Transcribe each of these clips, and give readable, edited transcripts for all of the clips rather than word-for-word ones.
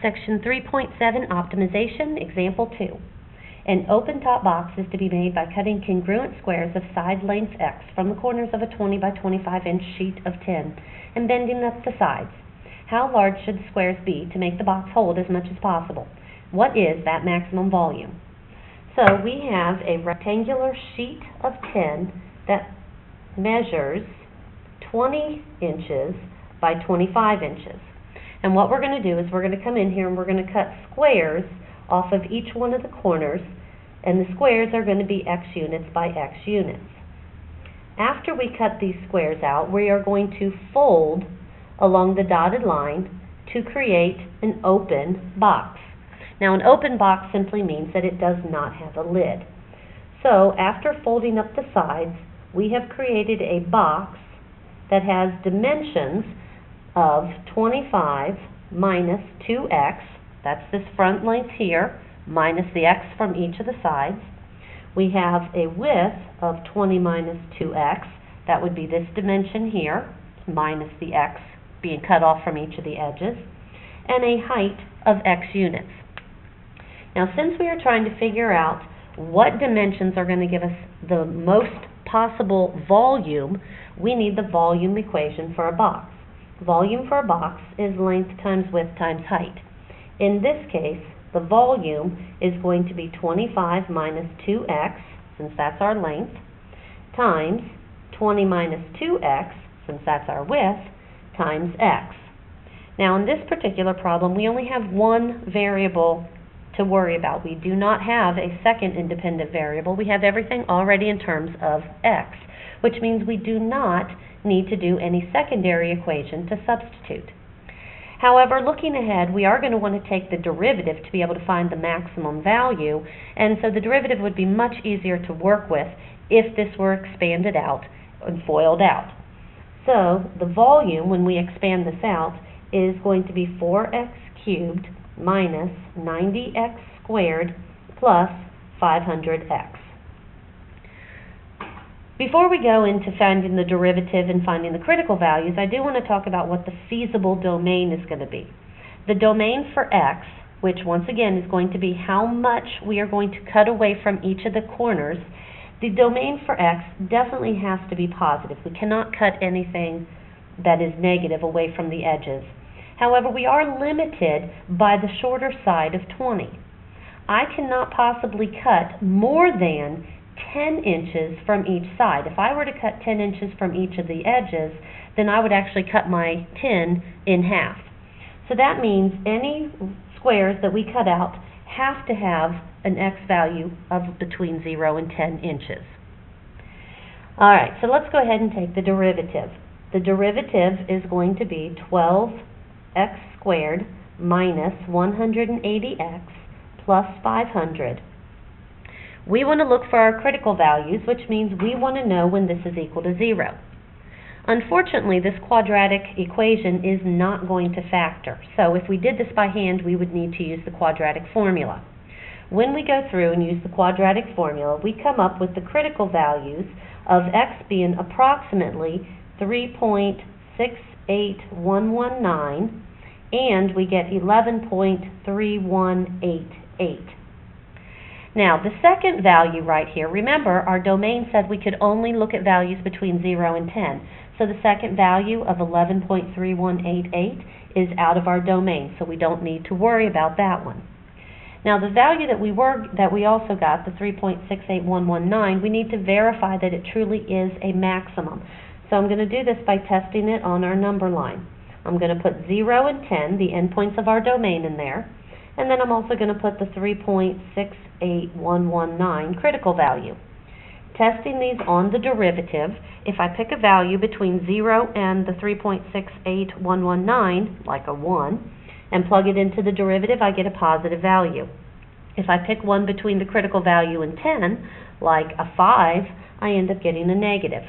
Section 3.7 Optimization, Example 2. An open-top box is to be made by cutting congruent squares of side length x from the corners of a 20 by 25 inch sheet of tin and bending up the sides. How large should the squares be to make the box hold as much as possible? What is that maximum volume? So we have a rectangular sheet of tin that measures 20 inches by 25 inches. And what we're going to do is we're going to come in here and we're going to cut squares off of each one of the corners, and the squares are going to be x units by x units. After we cut these squares out, we are going to fold along the dotted line to create an open box. Now, an open box simply means that it does not have a lid. So after folding up the sides, we have created a box that has dimensions of 25 minus 2x, that's this front length here, minus the x from each of the sides. We have a width of 20 minus 2x, that would be this dimension here, minus the x being cut off from each of the edges, and a height of x units. Now, since we are trying to figure out what dimensions are going to give us the most possible volume, we need the volume equation for a box. Volume for a box is length times width times height. In this case, the volume is going to be 25 minus 2x, since that's our length, times 20 minus 2x, since that's our width, times x. Now, in this particular problem, we only have one variable to worry about. We do not have a second independent variable. We have everything already in terms of x, which means we do not need to do any secondary equation to substitute. However, looking ahead, we are going to want to take the derivative to be able to find the maximum value, and so the derivative would be much easier to work with if this were expanded out and FOILed out. So the volume, when we expand this out, is going to be 4x cubed minus 90x squared plus 500x. Before we go into finding the derivative and finding the critical values, I do want to talk about what the feasible domain is going to be. The domain for x, which once again is going to be how much we are going to cut away from each of the corners, the domain for x definitely has to be positive. We cannot cut anything that is negative away from the edges. However, we are limited by the shorter side of 20. I cannot possibly cut more than 10 inches from each side. If I were to cut 10 inches from each of the edges, then I would actually cut my tin in half. So that means any squares that we cut out have to have an x value of between 0 and 10 inches. Alright, so let's go ahead and take the derivative. The derivative is going to be 12x squared minus 180x plus 500. We want to look for our critical values, which means we want to know when this is equal to 0. Unfortunately, this quadratic equation is not going to factor. So if we did this by hand, we would need to use the quadratic formula. When we go through and use the quadratic formula, we come up with the critical values of x being approximately 3.68119, and we get 11.3188. Now, the second value right here, remember our domain said we could only look at values between 0 and 10. So the second value of 11.3188 is out of our domain, so we don't need to worry about that one. Now, the value that we also got, the 3.68119, we need to verify that it truly is a maximum. So I'm going to do this by testing it on our number line. I'm going to put 0 and 10, the endpoints of our domain, in there. And then I'm also going to put the 3.68119 critical value. Testing these on the derivative, if I pick a value between 0 and the 3.68119, like a 1, and plug it into the derivative, I get a positive value. If I pick one between the critical value and 10, like a 5, I end up getting a negative.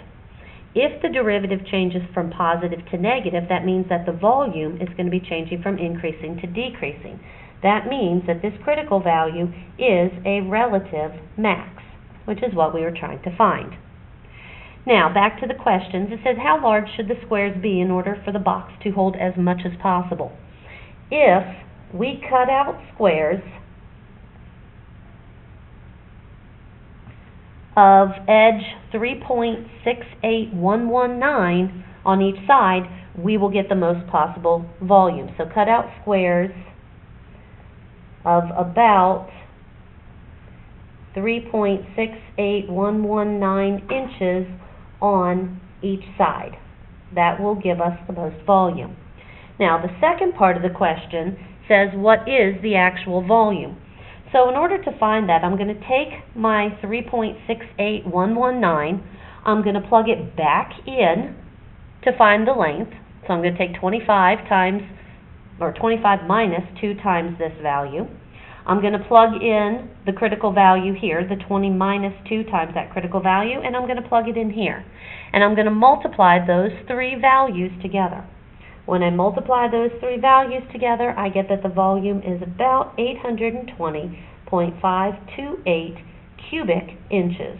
If the derivative changes from positive to negative, that means that the volume is going to be changing from increasing to decreasing. That means that this critical value is a relative max, which is what we were trying to find. Now, back to the questions. It says, how large should the squares be in order for the box to hold as much as possible? If we cut out squares of edge 3.68119 on each side, we will get the most possible volume. So cut out squares of about 3.68119 inches on each side. That will give us the most volume. Now, the second part of the question says, what is the actual volume? So in order to find that, I'm going to take my 3.68119, I'm going to plug it back in to find the length. So I'm going to take 25 minus 2 times this value. I'm going to plug in the critical value here, the 20 minus 2 times that critical value, and I'm going to plug it in here. And I'm going to multiply those three values together. When I multiply those three values together, I get that the volume is about 820.528 cubic inches.